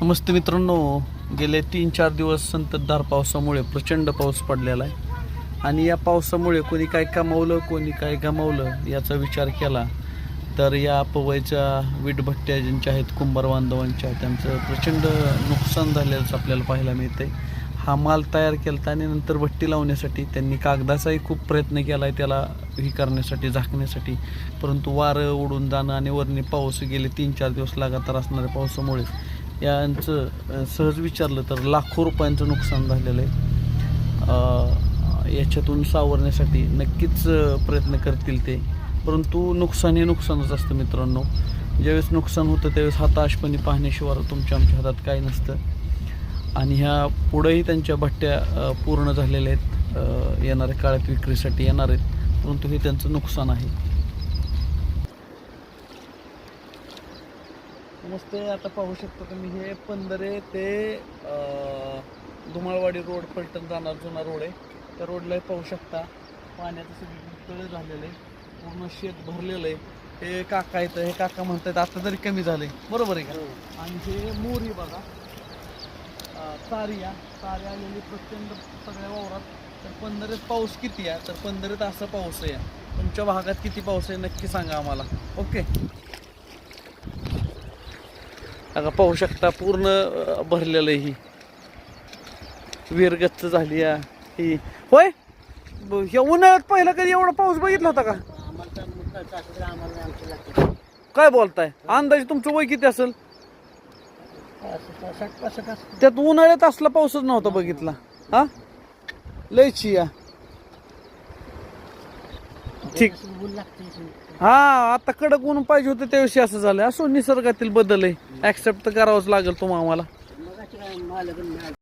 नमस्ते मित्रांनो, गेले 3-4 दिवस संततधार पावसामुळे प्रचंड पाऊस पडलेला आहे आणि या पावसामुळे कोणी काय कमावलं कोणी काय गमावलं याचा विचार केला तर या पवईच्या वीटभट्ट्या ज्यांच्या आहेत कुंभार बांधवांच्या त्यांचं प्रचंड नुकसान झाल्याचं आपल्याला पाहायला मिळतंय. हा माल तयार केला आणि नंतर भट्टी लावण्यासाठी त्यांनी कागदाचाही खूप प्रयत्न केला आहे त्याला ही करण्यासाठी झाकण्यासाठी, परंतु वारं उडून जाणं आणि वरने पाऊस गेले 3-4 दिवस लगातार असणाऱ्या पावसामुळे यांचं सहज विचारलं तर लाखो रुपयांचं नुकसान झालेलं आहे. याच्यातून सावरण्यासाठी नक्कीच प्रयत्न करतील ते, परंतु नुकसान हे नुकसानच असतं मित्रांनो. ज्यावेळेस नुकसान होतं त्यावेळेस हताशपणे पाहण्याशिवाय तुमच्या आमच्या हातात काही नसतं आणि ह्या पुढेही त्यांच्या भट्ट्या पूर्ण झालेल्या आहेत, येणाऱ्या काळात विक्रीसाठी येणार आहेत, परंतु हे त्यांचं नुकसान आहे. नमस्ते, आता पाहू शकता तुम्ही हे पंधरे ते धुमाळवाडी रोड पलटण जाणार जुना रोड आहे. त्या रोडला पाहू शकता पाण्याचं सगळं तळ झालेलं आहे, पूर्ण शेत भरलेलं आहे. हे काका येतं, हे काका म्हणतात आता तरी कमी झालंय, बरोबर आहे का? आणि हे मोरी बघा, तारी आलेली प्रचंड सगळ्या वावरात. तर पंधरेत पाऊस किती आहे? तर पंधरेत असा पाऊस आहे. तुमच्या भागात किती पाऊस आहे नक्की सांगा आम्हाला. ओके, आता पाहू शकता पूर्ण भरलेलं आहे. ही विरगच्च झाली ही. होय, ह्या उन्हाळ्यात पहिला कधी एवढा पाऊस बघितला होता का? काय बोलताय? अंदाजे तुमचं वय किती असेल? त्यात उन्हाळ्यात असला पाऊसच नव्हता बघितला. हा, लयची या. ठीक, हा, आता कडक ऊन पाहिजे होतं त्याविषयी असं झालं. असो, निसर्गातील बदल आहे, ऍक्सेप्ट तर करावंच लागेल तुम्हाला.